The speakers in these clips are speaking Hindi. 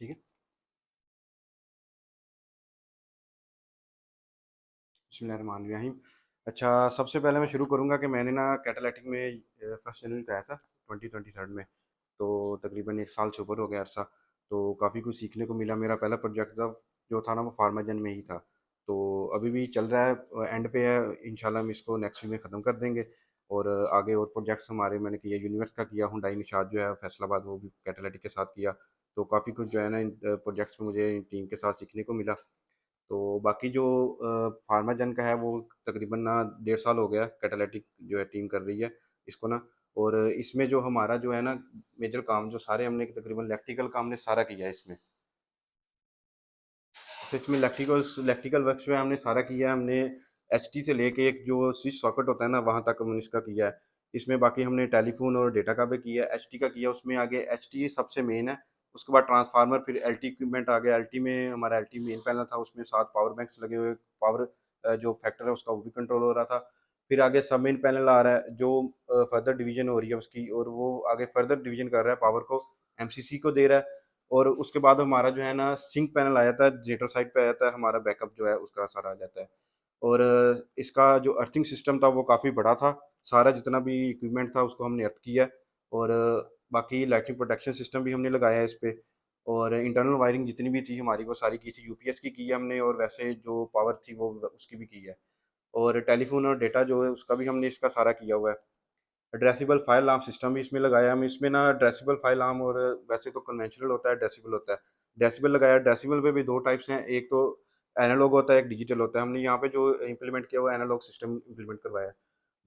ठीक है। बिस्मिल्लाहिर्रहमानिर्रहीम। अच्छा, सबसे पहले मैं शुरू करूँगा कि मैंने ना कैटालैटिक में फर्स्ट जनवरी को आया था 2023 में। तो तकरीबन 1 साल से ऊपर हो गया अरसा। तो काफ़ी कुछ सीखने को मिला। मेरा पहला प्रोजेक्ट था जो था ना वो फार्माजन में ही था। तो अभी भी चल रहा है, एंड पे है। इंशाल्लाह हम इसको नेक्स्ट वीक में ख़त्म कर देंगे। और आगे और प्रोजेक्ट्स हमारे मैंने किया, यूनिवर्स का किया, हुंडई निशात जो है फैसलाबाद, वो भी कैटालिटिक के साथ किया। तो काफ़ी कुछ जो है ना इन प्रोजेक्ट्स में मुझे टीम के साथ सीखने को मिला। तो बाकी जो फार्माजन का है वो तकरीबन ना 1.5 साल हो गया कैटालिटिक जो है टीम कर रही है इसको ना। और इसमें जो हमारा जो है ना मेजर काम जो सारे हमने तकरीबन इलेक्ट्रिकल काम ने सारा किया है इसमें। तो इसमें इलेक्ट्रिकल वर्क जो है हमने सारा किया है। हमने एचटी से लेके एक जो स्विच सॉकेट होता है ना वहाँ तक हमने इसका किया है। इसमें बाकी हमने टेलीफोन और डेटा का भी किया है, एचटी का किया। उसमें आगे एचटी सबसे मेन है। उसके बाद ट्रांसफार्मर, फिर एलटी इक्विपमेंट आ गया। एलटी में हमारा एलटी मेन पैनल था, उसमें 7 पावर बैंक्स लगे हुए। पावर जो फैक्टर है उसका वो भी कंट्रोल हो रहा था। फिर आगे सब मेन पैनल आ रहा है जो फर्दर डिवीजन हो रही है उसकी, और वो आगे फर्दर डिवीजन कर रहा है, पावर को एमसीसी को दे रहा है। और उसके बाद हमारा जो है ना सिंक पैनल आ जाता है, जनरेटर साइड पे आ जाता है, हमारा बैकअप जो है उसका सारा आ जाता है। और इसका जो अर्थिंग सिस्टम था वो काफ़ी बड़ा था। सारा जितना भी इक्विपमेंट था उसको हमने अर्थ किया है। और बाकी लाइटिंग प्रोटेक्शन सिस्टम भी हमने लगाया है इस पे। और इंटरनल वायरिंग जितनी भी थी हमारी वो सारी की थी, यूपीएस की है हमने, और वैसे जो पावर थी वो उसकी भी की है। और टेलीफोन और डेटा जो है उसका भी हमने इसका सारा किया हुआ है। एड्रेसिबल फायर अलार्म सिस्टम भी इसमें लगाया हम। इसमें ना एड्रेसिबल फायर अलार्म, और वैसे तो कन्वेंशनल होता है, डेसिबल होता है। डेसिबल लगाया। डेसिबल पे भी दो टाइप्स हैं, एक तो एनालॉग होता है, एक डिजिटल होता है। हमने यहाँ पे जो इम्प्लीमेंट किया हुआ है एनालॉग सिस्टम इम्प्लीमेंट करवाया है।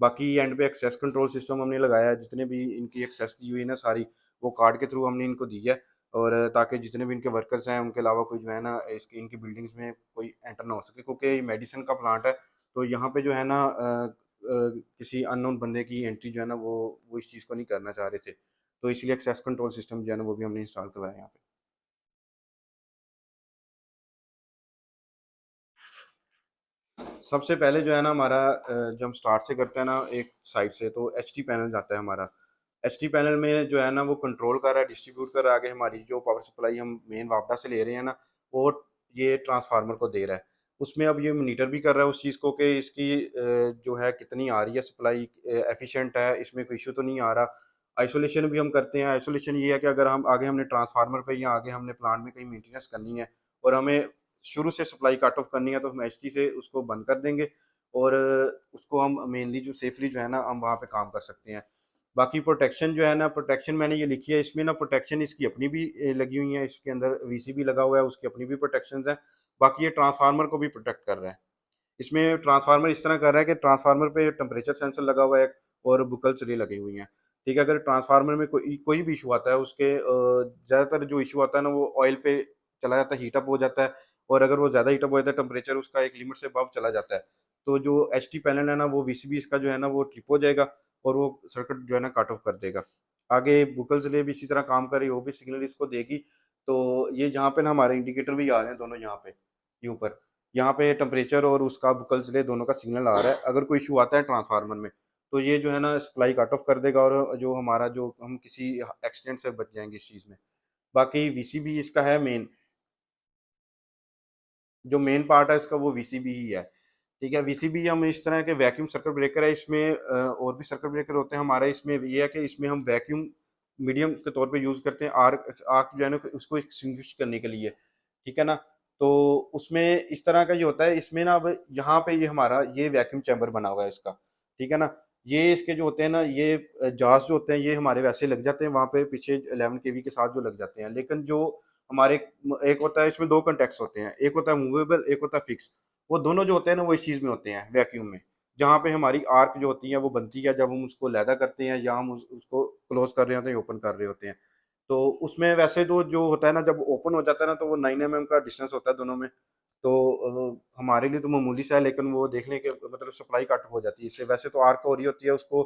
बाकी एंड पे एक्सेस कंट्रोल सिस्टम हमने लगाया है। जितने भी इनकी एक्सेस दी हुई है ना सारी, वो कार्ड के थ्रू हमने इनको दी है। और ताकि जितने भी इनके वर्कर्स हैं उनके अलावा कोई जो है ना इसकी इनकी बिल्डिंग्स में कोई एंटर ना हो सके, क्योंकि ये मेडिसिन का प्लांट है। तो यहाँ पे जो है ना किसी अननोन बंदे की एंट्री जो है ना वो इस चीज़ को नहीं करना चाह रहे थे। तो इसलिए एक्सेस कंट्रोल सिस्टम जो है ना वो भी हमने इंस्टॉल करवाया है यहाँ पे। सबसे पहले जो है ना हमारा जब हम स्टार्ट से करते हैं ना एक साइड से, तो एचटी पैनल जाता है हमारा। एचटी पैनल में जो है ना वो कंट्रोल कर रहा है, डिस्ट्रीब्यूट कर रहा है। आगे हमारी जो पावर सप्लाई हम मेन वापडा से ले रहे हैं ना, वो ये ट्रांसफार्मर को दे रहा है। उसमें अब ये मॉनिटर भी कर रहा है उस चीज़ को कि इसकी जो है कितनी आ रही है सप्लाई, एफिशिएंट है, इसमें कोई इशू तो नहीं आ रहा। आइसोलेशन भी हम करते हैं। आइसोलेशन ये है कि अगर हम आगे हमने ट्रांसफार्मर पे या आगे हमने प्लांट में कहीं मेंटेनेंस करनी है और हमें शुरू से सप्लाई कट ऑफ करनी है, तो हम एचटी से उसको बंद कर देंगे। और उसको हम मेनली जो सेफली जो है ना हम वहाँ पे काम कर सकते हैं। बाकी प्रोटेक्शन जो है ना, प्रोटेक्शन मैंने ये लिखी है इसमें ना, प्रोटेक्शन इसकी अपनी भी लगी हुई है। इसके अंदर वीसीबी लगा हुआ है, उसकी अपनी भी प्रोटेक्शन है। बाकी ये ट्रांसफार्मर को भी प्रोटेक्ट कर रहा है। इसमें ट्रांसफार्मर इस तरह कर रहा है कि ट्रांसफार्मर पे टेम्परेचर सेंसर लगा हुआ है और बुकल चली लगी हुई हैं। ठीक है, अगर ट्रांसफार्मर में कोई कोई भी इशू आता है, उसके ज़्यादातर जो इशू आता है ना वो ऑयल पे चला जाता है, हीटअप हो जाता है। और अगर वो ज़्यादा हीटअप हो जाता है, टेम्परेचर उसका एक लिमिट से अबव चला जाता है, तो जो एच टी पैनल है ना वो वीसीबी इसका जो है ना वो ट्रिप हो जाएगा, और वो सर्किट जो है ना कट ऑफ कर देगा। आगे बुकल से भी इसी तरह काम कर रही है, वो भी सिग्नल इसको देगी। तो ये यहाँ पे ना हमारे इंडिकेटर भी आ रहे हैं दोनों यहाँ पे, ये ऊपर। यहाँ पे टेम्परेचर और उसका बुकल से दोनों का सिग्नल आ रहा है। अगर कोई इशू आता है ट्रांसफार्मर में, तो ये जो है ना सप्लाई कट ऑफ कर देगा, और जो हमारा जो हम किसी एक्सीडेंट से बच जाएंगे इस चीज़ में। बाकी वीसीबी इसका है मेन, जो मेन पार्ट है इसका वो वीसीबी ही है। ठीक है, वीसीबी हम इस तरह के वैक्यूम सर्किट ब्रेकर है इसमें। और भी सर्किट ब्रेकर होते हैं हमारे इसमें। ये है कि इसमें हम वैक्यूम मीडियम के तौर पे यूज़ करते हैं, आर्क आर्क जो है ना उसको एक्सटिंग्विश करने के लिए। ठीक है ना। तो उसमें इस तरह का ये होता है। इसमें ना अब यहाँ पे ये हमारा ये वैक्यूम चैम्बर बना हुआ है इसका। ठीक है ना। ये इसके जो होते हैं ना ये जार्स जो होते हैं ये हमारे वैसे लग जाते हैं वहाँ पे पीछे 11 केवी के साथ जो लग जाते हैं। लेकिन जो हमारे एक होता है, इसमें दो कंटेक्स होते हैं, एक होता है मूवेबल, एक होता है फिक्स। वो दोनों जो होते हैं ना वो इस चीज़ में होते हैं वैक्यूम में, जहाँ पे हमारी आर्क जो होती है वो बनती है जब हम उसको लैदा करते हैं, या हम उसको क्लोज कर रहे होते हैं, ओपन कर रहे होते हैं। तो उसमें वैसे तो जो होता है ना जब ओपन हो जाता है ना तो वो 9 mm का डिस्टेंस होता है दोनों में। तो हमारे लिए तो मामूली सा है, लेकिन वो देखने के मतलब सप्लाई कट हो जाती है इससे। वैसे तो आर्क हो रही होती है, उसको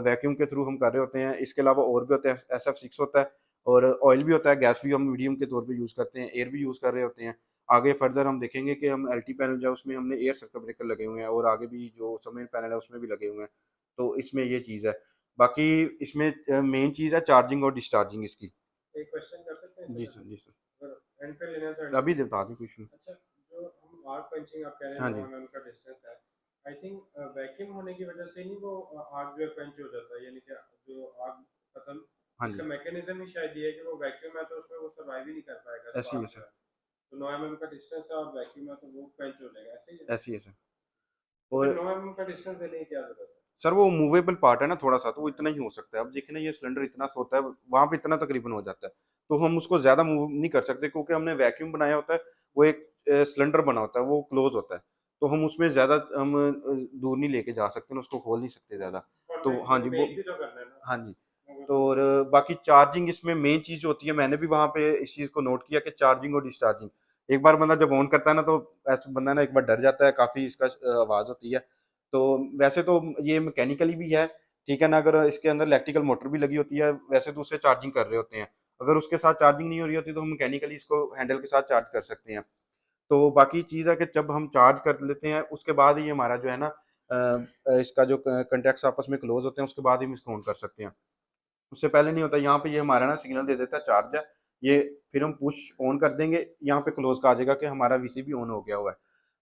वैक्यूम के थ्रू हम कर रहे होते हैं। इसके अलावा और भी होते हैं, SF6 होता है, और ऑयल भी होता है, गैस भी हम मीडियम के तौर पे यूज़ करते हैं, एयर भी यूज़ कर रहे होते हैं। आगे फर्दर हम देखेंगे कि हम एलटी पैनल जो है उसमें हमने एयर सर्किट ब्रेकर लगे हुए हैं, और आगे भी जो सबमेन पैनल है उसमें भी लगे हुए हैं। तो इसमें ये चीज़ है। बाकी इसमें मेन चीज़ है चार्जिंग और डिस्चार्जिंग इसकी। एक क्वेश्चन कर सकते हैं? जी सर, जी सर। एंड पे लेना तो एंड पे अभी लेना। बता दी कुछ नहीं। अच्छा, जो हम आग पंचिंग आप कह रहे हैं हाँ 9 जी। mm का डिस्टेंस है, आई थिंक वैक्यूम होने की वजह से नहीं वो आग जो है पंच हो जाता है, यानी कि जो आग खत्म, हाँ जी। इसका मैकेनिज्म ही शायद ये है कि वो वैक्यूम है तो उसमें वो सर्वाइव ही नहीं कर पाएगा ऐसी है स्पार्क जो सर। है। तो 9 mm का डिस्टेंस है और वैक्यूम है तो वो पंच हो जाएगा, ऐसे ही है। ऐसी है सर। तो फिर और 9 mm का डिस्टेंस देने की क्या जरूरत है? सर वो मूवेबल पार्ट है ना थोड़ा सा, तो वो इतना ही हो सकता है। अब देखिए ना, ये सिलेंडर इतना सा होता है, वहां पे इतना तकरीबन हो जाता है, तो हम उसको ज्यादा मूव नहीं कर सकते क्योंकि हमने वैक्यूम बनाया होता है। वो एक सिलेंडर बना होता है, वो क्लोज होता है, तो हम उसमें ज्यादा हम दूर नहीं लेके जा सकते ना, उसको खोल नहीं सकते ज्यादा। तो कॉन्टेक्ट हाँ में जी वो। मेक भी तो करना है ना, हाँ जी। वो तो तो और बाकी चार्जिंग इसमें मेन चीज जो होती है, मैंने भी वहां पे इस चीज को नोट किया कि चार्जिंग और डिस्चार्जिंग। एक बार बंदा जब ऑन करता है ना, तो ऐसा बंदा ना एक बार डर जाता है, काफी इसका आवाज होती है। तो वैसे तो ये मैकेनिकली भी है, ठीक है ना, अगर इसके अंदर इलेक्ट्रिकल मोटर भी लगी होती है, वैसे तो उससे चार्जिंग कर रहे होते हैं। अगर उसके साथ चार्जिंग नहीं हो रही होती तो हम मैकेनिकली इसको हैंडल के साथ चार्ज कर सकते हैं। तो बाकी चीज़ है कि जब हम चार्ज कर लेते हैं उसके बाद ही हमारा जो है ना, इसका जो कंटेक्ट्स आपस में क्लोज होते हैं, उसके बाद ही हम इसको ऑन कर सकते हैं। उससे पहले नहीं होता। यहाँ पे ये हमारा ना सिग्नल दे देता है चार्ज है, ये फिर हम पुश ऑन कर देंगे, यहाँ पे क्लोज का आ जाएगा कि हमारा वीसीबी ऑन हो गया हुआ है।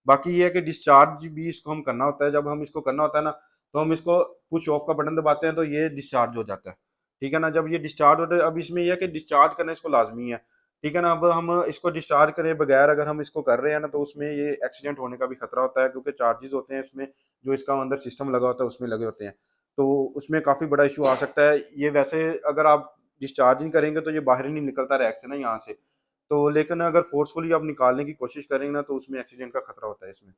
बाकी ये है कि डिस्चार्ज भी इसको हम करना होता है। जब हम इसको करना होता है ना, तो हम इसको पुश ऑफ का बटन दबाते हैं तो ये डिस्चार्ज हो जाता है, ठीक है ना। जब ये डिस्चार्ज होता है, अब इसमें यह है कि डिस्चार्ज करना इसको लाजमी है, ठीक है ना। अब हम इसको डिस्चार्ज करे बगैर अगर हम इसको कर रहे हैं ना, तो उसमें ये एक्सीडेंट होने का भी खतरा होता है, क्योंकि चार्जेस होते हैं इसमें, जो इसका अंदर सिस्टम लगा होता है उसमें लगे होते हैं, तो उसमें काफ़ी बड़ा इशू आ सकता है। ये वैसे अगर आप डिस्चार्ज नहीं करेंगे तो ये बाहर ही नहीं निकलता रैक से ना यहाँ से, तो लेकिन अगर फोर्सफुली आप निकालने की कोशिश करेंगे ना, तो उसमें एक्सीडेंट का खतरा होता है इसमें।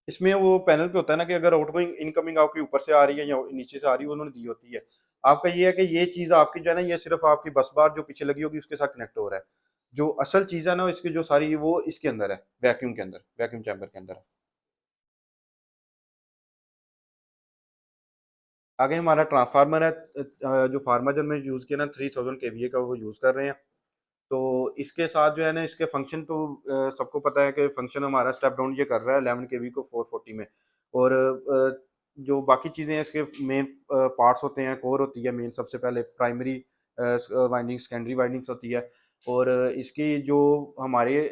इसमें वो पैनल पे होता है ना कि अगर आउटगोइंग इनकमिंग आपकी ऊपर से आ रही है या नीचे से आ रही है, उन्होंने दी होती है। आपका ये है कि ये चीज़ आपकी जो है ना, ये सिर्फ आपकी बस बार जो पीछे लगी होगी उसके साथ कनेक्ट हो रहा है। जो असल चीज़ है ना इसकी जो सारी, वो इसके अंदर है, वैक्यूम के अंदर, वैक्यूम चैम्बर के अंदर है। आगे हमारा ट्रांसफार्मर है, जो फार्माजन में यूज़ किया ना, 3000 kVA का वो यूज़ कर रहे हैं। तो इसके साथ जो है ना, इसके फंक्शन तो सबको पता है कि फंक्शन हमारा स्टेप डाउन ये कर रहा है 11 kV को 440 में। और जो बाकी चीज़ें हैं इसके मेन पार्ट्स होते हैं, कोर होती है मेन, सबसे पहले प्राइमरी वाइंडिंग, सेकेंडरी वाइंडिंग्स होती है। और इसकी जो हमारे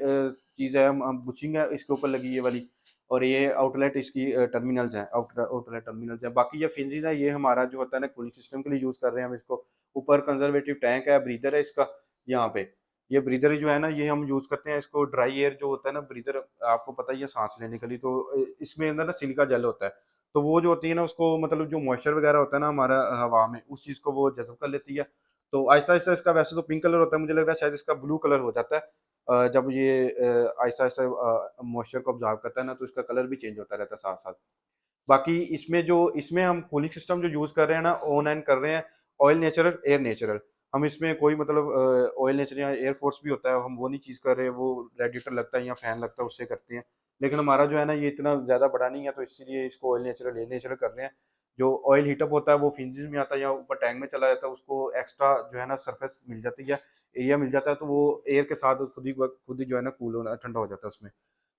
चीज़ है, हम बुशिंग है इसके ऊपर लगी ये वाली। और ये आउटलेट इसकी टर्मिनल्स हैं, आउटलेट टर्मिनल्स हैं। बाकी ये फिंजिज है, ये हमारा जो होता है ना कूलिंग सिस्टम के लिए यूज़ कर रहे हैं हम इसको। ऊपर कंजर्वेटिव टैंक है, ब्रीदर है इसका यहाँ पे। ये ब्रीदर जो है ना, ये हम यूज़ करते हैं इसको, ड्राई एयर जो होता है ना ब्रीदर, आपको पता ही है, सांस लेने के लिए। तो इसमें अंदर ना सिलिका जेल होता है, तो वो जो होती है ना, उसको मतलब जो मॉइस्चर वगैरह होता है ना हमारा हवा में, उस चीज़ को वो जज़ब कर लेती है। तो आहिस्ता आहिस्ता इसका, वैसे तो पिंक कलर होता है, मुझे लग रहा है शायद इसका ब्लू कलर हो जाता है। जब ये आहिस्ता आहिस्ता मॉइस्चर को ऑब्जर्व करता है ना, तो इसका कलर भी चेंज होता रहता है साथ साथ। बाकी इसमें हम कूलिंग सिस्टम जो यूज़ कर रहे हैं ना, ऑन एंड कर रहे हैं ऑयल नेचुरल, एयर नेचुरल। हम इसमें कोई मतलब ऑयल नेचुरल या एयर फोर्स भी होता है, हम वो नहीं चीज़ कर रहे, वो रेडिएटर लगता है या फैन लगता है उससे करते हैं। लेकिन हमारा जो है ना, ये इतना ज़्यादा बड़ा नहीं है, तो इसीलिए इसको ऑयल नेचुरल, एयर नेचुरल कर रहे हैं। जो ऑयल हीटअप होता है वो फिंजिस में आता है या ऊपर टैंक में चला जाता है, उसको एक्स्ट्रा जो है ना सरफेस मिल जाती है, एरिया मिल जाता है, तो वो एयर के साथ खुद ही जो है ना कूल होना, ठंडा हो जाता है उसमें।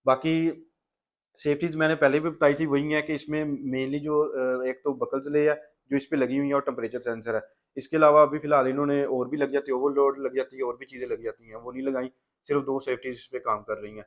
बाकी सेफ्टीज मैंने पहले भी बताई थी, वही है कि इसमें मेनली जो एक तो बकल्स ले है जो इस पे लगी हुई है, और टेम्परेचर सेंसर है। इसके अलावा अभी फिलहाल इन्होंने और भी लग जाती है, ओवरलोड लग जाती है, और भी चीज़ें लग जाती हैं, वो नहीं लगाई। सिर्फ दो सेफ्टीज इस पे काम कर रही हैं।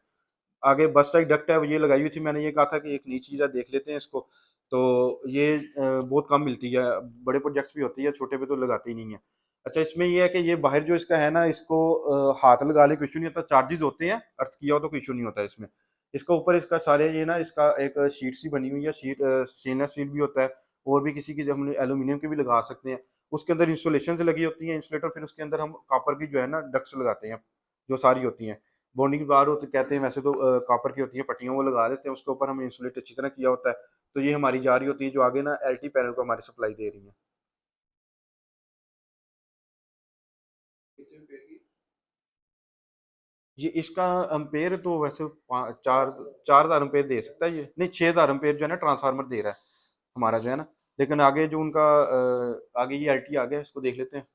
आगे बस टाइप डक्ट है, ये लगाई हुई थी, मैंने ये कहा था कि एक नई चीज़ है, देख लेते हैं इसको। तो ये बहुत कम मिलती है, बड़े प्रोजेक्ट्स भी होती है, छोटे पे तो लगाते ही नहीं है। अच्छा, इसमें ये है कि ये बाहर जो इसका है ना, इसको हाथ लगा ले कोई इशू नहीं होता, चार्जेस होते हैं, अर्थ किया हो तो कोई इशू नहीं होता इसमें। इसका ऊपर इसका सारे ये ना, इसका एक शीट सी बनी हुई है, शीट स्टेनलेस स्टील भी होता है, और भी किसी की जो हम एल्यूमिनियम की भी लगा सकते हैं। उसके अंदर इंसुलेशन से लगी होती है इंसुलेटर, फिर उसके अंदर हम कॉपर की जो है ना डक्ट्स लगाते हैं, जो सारी होती हैं। बॉन्डिंग बार होते कहते हैं वैसे तो, कॉपर की होती है पट्टियां, वो लगा देते हैं उसके ऊपर, हमें इंसुलेट अच्छी तरह किया होता है। तो ये हमारी जा रही होती है जो आगे ना एलटी पैनल को हमारी सप्लाई दे रही है। ये इसका अम्पेयर तो वैसे 4,000 अम्पेयर दे सकता है, ये नहीं, 6,000 अम्पेयर जो है ना ट्रांसफार्मर दे रहा है हमारा जो है ना। लेकिन आगे जो उनका आगे ये एलटी आ गया, इसको देख लेते हैं।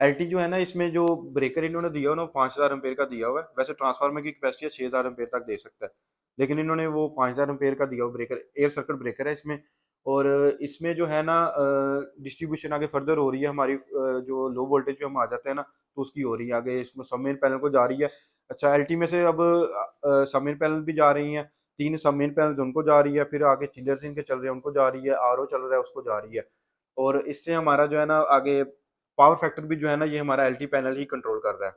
एलटी जो है ना, इसमें जो ब्रेकर इन्होंने दिया हो ना, वो 5,000 अम्पेयर का दिया हुआ है। वैसे ट्रांसफार्मर की कैपेसिटी है 6,000 अम्पेयर तक दे सकता है, लेकिन इन्होंने वो 5,000 अम्पेयर का दिया हुआ ब्रेकर, एयर सर्किट ब्रेकर है इसमें। और इसमें जो है ना डिस्ट्रीब्यूशन आगे फर्दर हो रही है हमारी, जो लो वोल्टेज पे हम आ जाते हैं ना, तो उसकी हो रही है आगे, इसमें सब मेन पैनल को जा रही है। अच्छा, एल में से अब सब मेन पैनल भी जा रही हैं, 3 सब मेन पैनल उनको जा रही है, फिर आगे चिलर्स इनके चल रहे हैं उनको जा रही है, आरओ चल रहा है उसको जा रही है। और इससे हमारा जो है ना आगे पावर फैक्टर भी जो है ना ये हमारा एल पैनल ही कंट्रोल कर रहा है।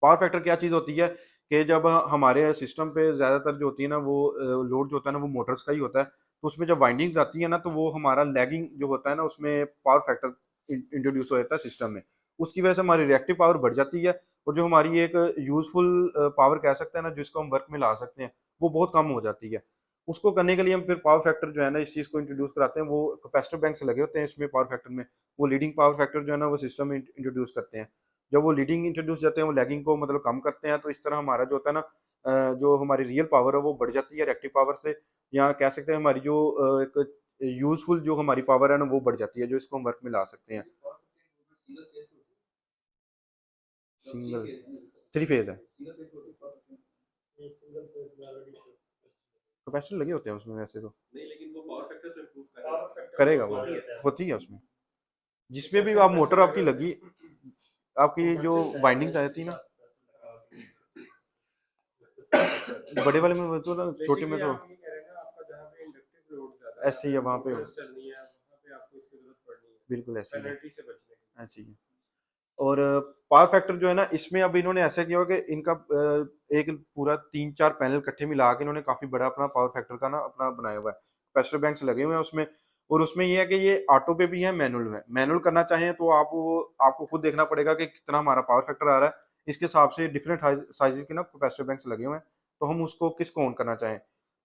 पावर फैक्टर क्या चीज़ होती है कि जब हमारे सिस्टम पे ज़्यादातर जो होती है ना वो लोड जो होता है ना वो मोटर्स का ही होता है, तो उसमें जब वाइंडिंग्स आती है ना तो वो हमारा लैगिंग जो होता है ना उसमें पावर फैक्टर इंट्रोड्यूस हो जाता है सिस्टम में। उसकी वजह से हमारी रिएक्टिव पावर बढ़ जाती है, और जो हमारी एक यूजफुल पावर कह सकते हैं ना जिसको हम वर्क में ला सकते हैं, वो बहुत कम हो जाती है। उसको करने के लिए हम फिर पावर फैक्टर जो है ना इस चीज़ को इंट्रोड्यूस कराते हैं, वो कैपेसिटर बैंक्स लगे होते हैं इसमें पावर फैक्टर में, वो लीडिंग पावर फैक्टर जो है ना वो सिस्टम में इंट्रोड्यूस करते हैं। जब वो लीडिंग इंट्रोड्यूस जाते हैं वो लैगिंग को मतलब कम करते हैं, तो इस तरह हमारा जो होता है ना जो हमारी रियल पावर है वो बढ़ जाती है रिएक्टिव पावर से, या कह सकते हैं हमारी जो एक यूजफुल जो हमारी पावर है ना वो बढ़ जाती है, जो इसको हम वर्क में ला सकते हैं। सिंगल, थ्री फेज है, कैपेसिटर लगे होते हैं उसमें वैसे तो। नहीं, लेकिन वो पावर फैक्टर तो इम्प्रूव करेगा वो, होती है उसमें, जिसमें भी आप मोटर आपकी लगी, आपकी जो वाइंडिंग्स आ जाती है ना, बड़े वाले में तो ना, छोटे में तो ऐसे ही है, वहाँ पे बिल्कुल ऐसे ही है, ऐसे ही है। और पावर फैक्टर जो है ना इसमें अब इन्होंने ऐसा किया हो कि इनका एक पूरा 3-4 पैनल इकट्ठे मिला के इन्होंने काफी बड़ा अपना पावर फैक्टर का ना अपना बनाया हुआ है, कैपेसिटर बैंक्स लगे हुए हैं उसमें। और उसमें ये है कि ये ऑटो पे भी है, मैनुअल में, मैनुअल करना चाहें तो आप वो आपको खुद देखना पड़ेगा कि कितना हमारा पावर फैक्टर आ रहा है, इसके हिसाब से डिफरेंट साइजेस के ना कैपेसिटर बैंक्स लगे हुए हैं, तो हम उसको किसको ऑन करना चाहें।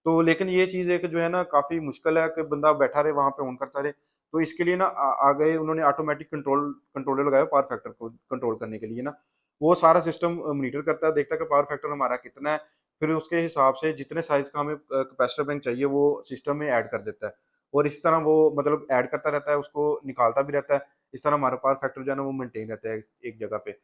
तो लेकिन ये चीज़ एक जो है ना काफी मुश्किल है कि बंदा बैठा रहे वहां पे ऑन करता रहे, तो इसके लिए ना आ गए उन्होंने ऑटोमेटिक कंट्रोलर लगाया पावर फैक्टर को कंट्रोल करने के लिए ना, वो सारा सिस्टम मॉनिटर करता है, देखता है कि पावर फैक्टर हमारा कितना है, फिर उसके हिसाब से जितने साइज का हमें कैपेसिटर बैंक चाहिए वो सिस्टम में ऐड कर देता है, और इस तरह वो मतलब ऐड करता रहता है, उसको निकालता भी रहता है, इस तरह हमारा पावर फैक्टर जो है ना वो मेंटेन रहता है एक जगह पे।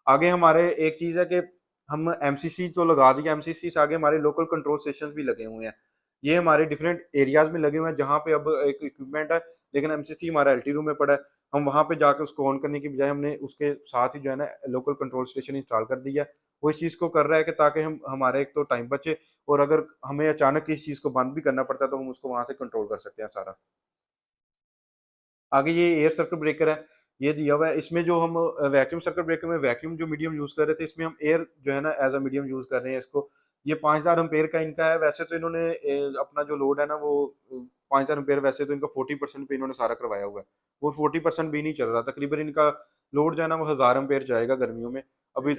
आगे हमारे एक चीज है कि हम एमसीसी तो लगा दिया, एमसीसी से आगे हमारे लोकल कंट्रोल स्टेशन भी लगे हुए हैं, ये हमारे डिफरेंट एरियाज में लगे हुए हैं जहाँ पे अब एक इक्विपमेंट है, लेकिन एमसीसी हमारा एलटी रूम में पड़ा है, हम वहाँ पे जाके उसको ऑन करने की बजाय हमने उसके साथ ही जो है ना लोकल कंट्रोल स्टेशन इंस्टॉल कर दिया है। वो इस चीज़ को कर रहा है कि ताकि हम हमारा एक तो टाइम बचे, और अगर हमें अचानक इस चीज़ को बंद भी करना पड़ता है तो हम उसको वहाँ से कंट्रोल कर सकते हैं सारा। आगे ये एयर सर्किट ब्रेकर है, ये दिया हुआ है, इसमें जो हम वैक्यूम सर्किट ब्रेकर में वैक्यूम जो मीडियम यूज कर रहे थे, इसमें हम एयर जो है ना एज अ मीडियम यूज कर रहे हैं इसको। ये 5000 एम्पेयर का इनका है, वैसे तो इन्होंने अपना जो लोड है ना वो 5000 एम्पेयर वैसे तो इनका 40% पे इन्होंने सारा करवाया हुआ है, वो 40% भी नहीं चल रहा, तकरीबन इनका लोड जो है ना वो 1000 एम्पेयर जाएगा गर्मियों में अभी।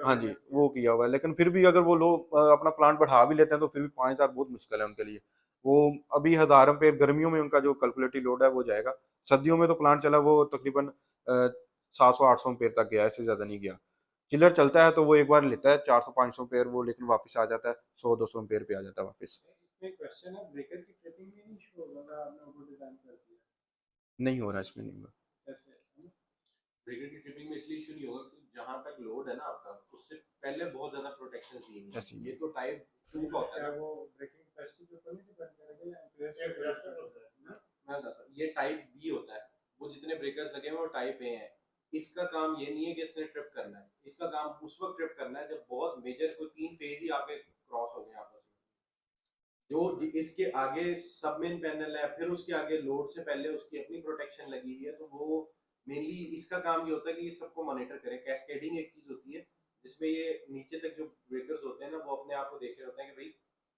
हाँ जी, वो किया हुआ है, लेकिन फिर भी अगर वो लोग अपना प्लांट बढ़ा भी लेते हैं तो फिर भी 5000 बहुत मुश्किल है उनके लिए। वो अभी 1000 एम्पेयर गर्मियों में उनका जो कैलकुलेटरी लोड है वो जाएगा, सर्दियों में तो प्लांट चला वो तकरीबन 700-800 एम्पेयर तक गया, इससे ज्यादा नहीं गया। चिलर चलता है तो वो एक बार लेता है 400-500 एम्पेयर वो, लेकिन वापस आ जाता है 100-200 एम्पेयर पे आ जाता है वापस। नहीं हो रहा, इसमें नहीं हो ब्रेकर की ट्रिपिंग में इसलिए इशू नहीं होगा कि जहां तक लोड है ना आपका उससे पहले बहुत ज्यादा प्रोटेक्शन चाहिए, रहा ऐसे ही ये है। तो टाइप 2 का होता है वो ब्रेकिंग कैपेसिटी के ऊपर नहीं डिपेंड करेगा या मैं बताता हूँ, ये टाइप बी होता है, वो जितने ब्रेकर्स लगे हैं वो टाइप ए हैं। इसका काम ये नहीं है कि इसने ट्रिप करना है, इसका काम उस वक्त ट्रिप करना है जब बहुत मेजर कोई 3 फेज ही आपके क्रॉस हो गए आपस में, जो इसके आगे सब मेन पैनल है, फिर उसके आगे लोड से पहले उसकी अपनी प्रोटेक्शन लगी हुई है, तो वो मेनली इसका काम ये होता है कि ये सबको मॉनिटर करे। कैस्केडिंग एक चीज होती है जिसमें ये नीचे तक जो ब्रेकर्स होते हैं ना वो अपने आप को देख रहे होते हैं कि भाई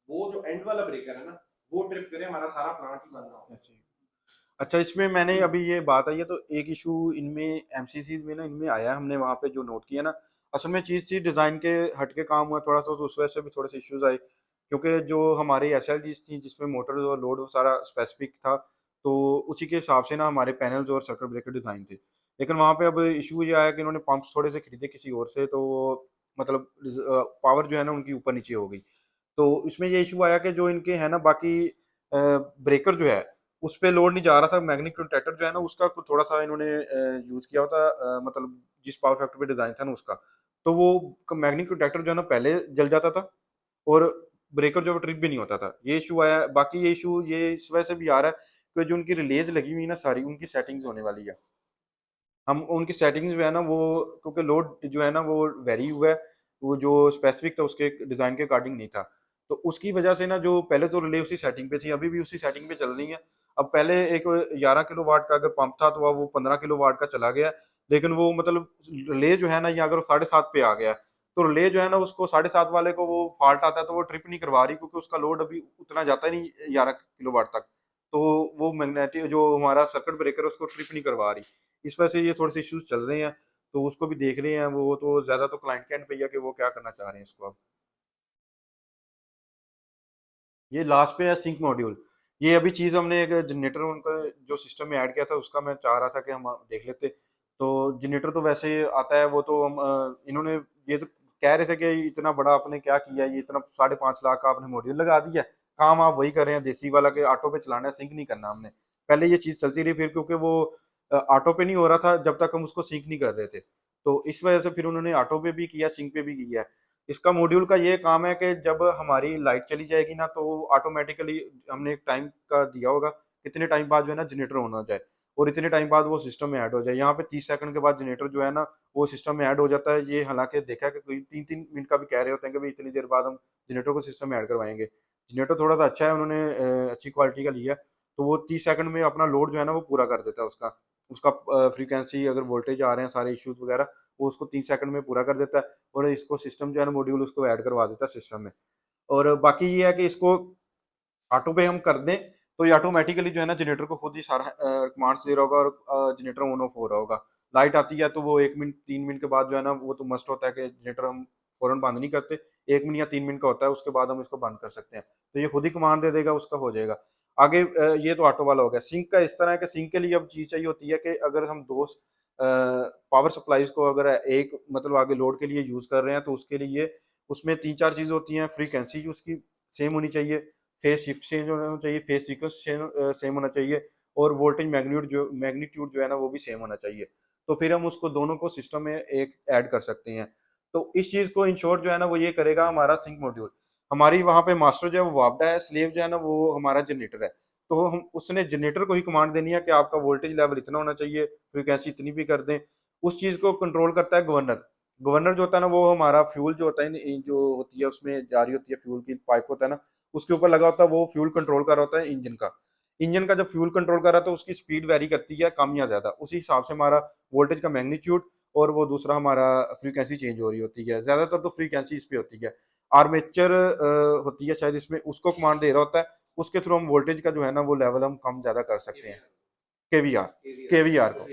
वो जो एंड वाला ब्रेकर है ना वो ट्रिप करे, हमारा सारा प्लांट ही बंद ना हो। ऐसे ही। अच्छा, इसमें मैंने अभी ये बात आई है तो एक इशू इनमें एमसीसीज में ना इनमें आया है, हमने वहाँ पे जो नोट किया ना, असल में चीज़ थी डिज़ाइन के हट के काम हुआ थोड़ा सा, तो उस वजह से भी थोड़े से इश्यूज आए, क्योंकि जो हमारी एस एल थी जिसमें मोटर और लोड सारा स्पेसिफिक था, तो उसी के हिसाब से ना हमारे पैनल्स और सर्किट ब्रेकर डिज़ाइन थे, लेकिन वहाँ पे अब इशू ये आया कि इन्होंने पंप्स थोड़े से खरीदे किसी और से, तो मतलब पावर जो है ना उनकी ऊपर नीचे हो गई, तो इसमें ये इशू आया कि जो इनके है ना बाकी ब्रेकर जो है उस पे लोड नहीं जा रहा था, मैग्नेटिक कंट्रैक्टर जो है ना उसका कुछ थोड़ा सा इन्होंने यूज किया होता, मतलब जिस पावर फैक्टर पे डिजाइन था ना उसका, तो वो मैग्नेटिक कंट्रैक्टर जो है ना पहले जल जाता था, और ब्रेकर जो है वो ट्रिप भी नहीं होता था, ये इशू आया। बाकी ये इशू ये इस वजह से भी आ रहा है कि जो उनकी रिलेज लगी हुई है ना सारी, उनकी सेटिंग्स होने वाली है। हम उनकी सेटिंग्स जो है ना वो, क्योंकि लोड जो है ना वो वेरी हुआ है, वो जो स्पेसिफिक था उसके डिजाइन के अकॉर्डिंग नहीं था, तो उसकी वजह से ना जो पहले तो रिले उसी सेटिंग पे थी, अभी भी उसी सेटिंग पे चल रही है। अब पहले एक 11 किलो वाट का अगर पंप था तो अब वो 15 किलो वाट का चला गया, लेकिन वो मतलब रिले जो है ना, या अगर वो 7.5 पे आ गया, तो रिले जो है ना उसको 7.5 वाले को वो फॉल्ट आता है, तो वो ट्रिप नहीं करवा रही, क्योंकि उसका लोड अभी उतना जाता ही नहीं 11 किलो वाट तक, तो वो मैग्नेटिक जो हमारा सर्किट ब्रेकर है उसको ट्रिप नहीं करवा रही। इस वजह से ये थोड़े से इश्यूज चल रहे हैं, तो उसको भी देख रहे हैं, वो तो ज्यादा तो क्लाइंट के एंड पे ही है कि वो क्या करना चाह रहे हैं इसको अब। ये लास्ट पे है सिंक मॉड्यूल। ये अभी चीज हमने एक जनरेटर उनका जो सिस्टम में ऐड किया था उसका मैं चाह रहा था कि हम देख लेते। तो जनरेटर तो वैसे आता है, वो तो हम इन्होंने ये तो कह रहे थे कि इतना बड़ा आपने क्या किया, ये इतना 5.5 लाख का आपने मॉड्यूल लगा दिया, काम आप वही कर रहे हैं देसी वाला के ऑटो पे चलाना है, सिंक नहीं करना हमने। पहले ये चीज चलती रही, फिर क्योंकि वो ऑटो पे नहीं हो रहा था जब तक हम उसको सिंक नहीं कर रहे थे, तो इस वजह से फिर उन्होंने ऑटो पे भी किया, सिंक पे भी किया। इसका मॉड्यूल का ये काम है कि जब हमारी लाइट चली जाएगी ना, तो ऑटोमेटिकली हमने एक टाइम का दिया होगा कितने टाइम बाद जो है ना जनरेटर होना जाए, और इतने टाइम बाद वो सिस्टम में ऐड हो जाए। यहाँ पे 30 सेकंड के बाद जनरेटर जो है ना वो सिस्टम में ऐड हो जाता है। ये हालांकि देखा है कि कोई 3-3 मिनट का भी कह रहे होते हैं कि भाई इतनी देर बाद हम जनरेटर को सिस्टम में ऐड करवाएंगे। जनरेटर थोड़ा सा अच्छा है, उन्होंने अच्छी क्वालिटी का लिया है, तो वो 30 सेकंड में अपना लोड जो है ना वो पूरा कर देता है। उसका उसका फ्रीक्वेंसी अगर वोल्टेज आ रहे हैं सारे इश्यूज वगैरह, वो उसको 3 सेकंड में पूरा कर देता है, और इसको सिस्टम जो है ना मॉड्यूल उसको ऐड करवा देता है सिस्टम में। और बाकी ये है कि इसको ऑटो पे हम कर दें तो ये ऑटोमेटिकली जो है ना जनरेटर को खुद ही सारा कमांड्स दे रहा होगा, और जनरेटर ऑन ऑफ हो रहा होगा। लाइट आती है तो वो 1 मिनट 3 मिनट के बाद जो है ना वो तो मस्ट होता है कि जनरेटर हम फौरन बंद नहीं करते, 1 मिनट या 3 मिनट का होता है, उसके बाद हम इसको बंद कर सकते हैं। तो ये खुद ही कमांड दे देगा, उसका हो जाएगा आगे। ये तो ऑटो वाला हो गया। सिंक का इस तरह है कि सिंक के लिए अब चीज चाहिए होती है कि अगर हम दो पावर सप्लाईज को अगर एक मतलब आगे लोड के लिए यूज कर रहे हैं, तो उसके लिए उसमें 3-4 चीजें होती हैं। फ्रीक्वेंसी उसकी सेम होनी चाहिए, फेज शिफ्ट चेंज होना चाहिए, फेज सीक्वेंस सेम होना चाहिए, और वोल्टेज मैग्नीट्यूड जो है ना वो भी सेम होना चाहिए। तो फिर हम उसको दोनों को सिस्टम में एक ऐड कर सकते हैं। तो इस चीज को इंश्योर जो है ना वो ये करेगा हमारा सिंक मॉड्यूल। हमारी वहां पे मास्टर जो है वो वापडा है, स्लेव जो है ना वो हमारा जनरेटर है। तो हम उसने जनरेटर को ही कमांड देनी है कि आपका वोल्टेज लेवल इतना होना चाहिए, फ्रीक्वेंसी इतनी भी कर दें। उस चीज को कंट्रोल करता है गवर्नर। गवर्नर जो होता है ना वो हमारा फ्यूल जो होता है, जो होती है उसमें जारी होती है फ्यूल की पाइप होता है ना, उसके ऊपर लगा होता है, वो फ्यूल कंट्रोल कर रहा होता है इंजन का। इंजन का जब फ्यूल कंट्रोल कर रहा है तो उसकी स्पीड वेरी करती है कम या ज्यादा, उसी हिसाब से हमारा वोल्टेज का मैग्नीट्यूड और वो दूसरा हमारा फ्रीक्वेंसी चेंज हो रही होती है। ज्यादातर तो फ्रीक्वेंसी इस पे होती है। आर्मेचर होती है शायद इसमें, उसको कमांड दे रहा होता है, उसके थ्रू हम वोल्टेज का जो है ना वो लेवल हम कम ज्यादा कर सकते हैं। केवीआर, केवीआर को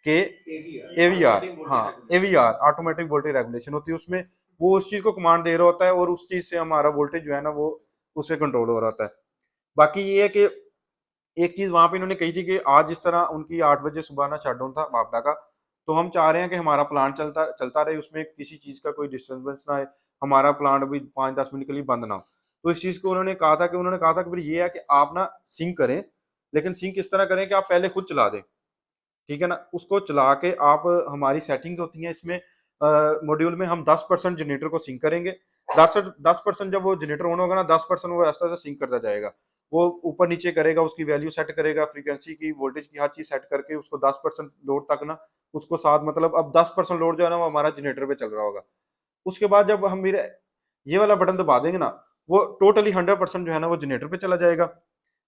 के एवीआर, हाँ एवीआर ऑटोमेटिक वोल्टेज रेगुलेशन होती है उसमें। वो उस चीज को कमांड दे रहा होता है, और उस चीज से हमारा वोल्टेज जो है ना वो उससे कंट्रोल हो रहा होता है। बाकी ये है कि एक चीज वहां पे इन्होंने कही थी कि आज जिस तरह उनकी 8 बजे सुबह ना शटडाउन था बापडा का, तो हम चाह रहे हैं कि हमारा प्लांट चलता चलता रहे, उसमें किसी चीज का कोई डिस्टर्बेंस ना आए, हमारा प्लांट भी 5-10 मिनट के लिए बंद ना हो। तो इस चीज को उन्होंने कहा था कि फिर ये है कि आप ना सिंक करें, लेकिन सिंक इस तरह करें कि आप पहले खुद चला दें, ठीक है ना। उसको चला के आप, हमारी सेटिंग्स होती हैं इसमें मॉड्यूल में, हम 10% जनरेटर को सिंक करेंगे। 10% जब वो जनरेटर ऑन होगा ना, 10% वो ऐसा ऐसा सिंक करता जाएगा। वो ऊपर नीचे करेगा, उसकी वैल्यू सेट करेगा, फ्रीक्वेंसी की वोल्टेज की हर चीज सेट करके उसको 10% लोड तक ना, उसको साथ मतलब अब 10% लोड जो है ना वो हमारा जनरेटर पे चल रहा होगा। उसके बाद जब हम मेरे ये वाला बटन दबा देंगे ना, वो टोटली 100% जो है ना वो जनरेटर पे चला जाएगा।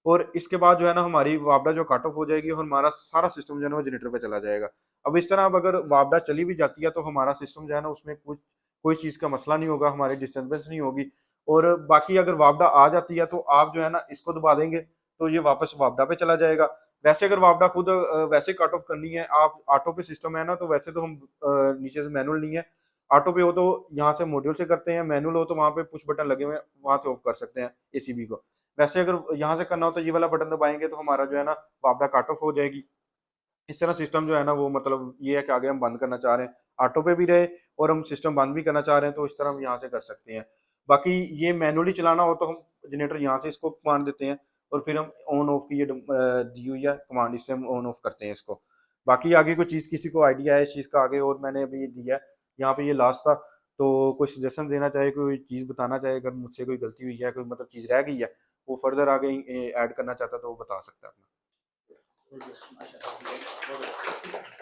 और इसके बाद जो है ना हमारी वापडा जो कट ऑफ हो जाएगी, और हमारा सारा सिस्टम जो है ना वो जनरेटर पे चला जाएगा। अब इस तरह अब अगर वापडा चली भी जाती है तो हमारा सिस्टम जो है ना उसमें कुछ कोई चीज का मसला नहीं होगा, हमारी डिस्टर्बेंस नहीं होगी। और बाकी अगर वापडा आ जाती है तो आप जो है ना इसको दबा देंगे तो ये वापस वापडा पे चला जाएगा। वैसे अगर वापडा खुद वैसे कट ऑफ करनी है, आप ऑटो पे सिस्टम है ना, तो वैसे तो हम नीचे से मैनुअल नहीं है। ऑटो पे हो तो यहाँ से मॉड्यूल से करते हैं, मैनुअल हो तो वहां पे पुश बटन लगे हुए हैं, वहां से ऑफ कर सकते हैं एसीबी को। वैसे अगर यहाँ से करना हो तो ये वाला बटन दबाएंगे तो हमारा जो है ना वापडा कट ऑफ हो जाएगी। इस तरह सिस्टम जो है ना वो मतलब ये है कि आगे हम बंद करना चाह रहे हैं ऑटो पे भी रहे, और हम सिस्टम बंद भी करना चाह रहे हैं, तो इस तरह हम यहाँ से कर सकते हैं। बाकी ये मैनुअली चलाना हो तो हम जनरेटर यहाँ से इसको कमांड देते हैं, और फिर हम ऑन ऑफ की ये दी हुई है कमांड, इससे हम ऑन ऑफ करते हैं इसको। बाकी आगे कोई चीज़ किसी को आइडिया है इस चीज़ का आगे, और मैंने अभी ये दिया है यहाँ पे, ये लास्ट था। तो कोई सजेशन देना चाहे, कोई चीज़ बताना चाहे, अगर मुझसे कोई गलती हुई है, कोई मतलब चीज़ रह गई है, वो फर्दर आगे ऐड करना चाहता है तो वो बता सकता है अपना। माशाल्लाह।